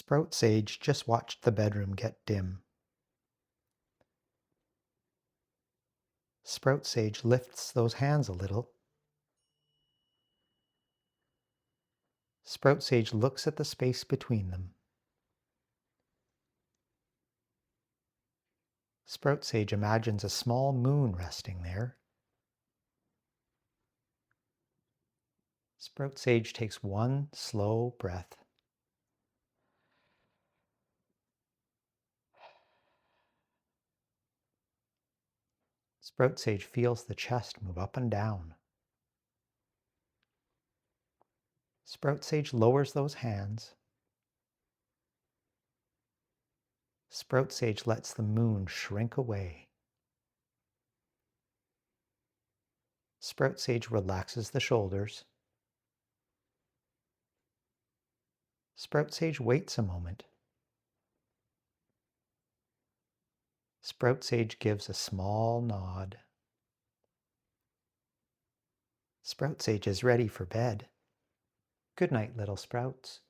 Sprout Sage just watched the bedroom get dim. Sprout Sage lifts those hands a little. Sprout Sage looks at the space between them. Sprout Sage imagines a small moon resting there. Sprout Sage takes one slow breath. Sprout Sage feels the chest move up and down. Sprout Sage lowers those hands. Sprout Sage lets the moon shrink away. Sprout Sage relaxes the shoulders. Sprout Sage waits a moment. Sprout Sage gives a small nod. Sprout Sage is ready for bed. Good night, little sprouts.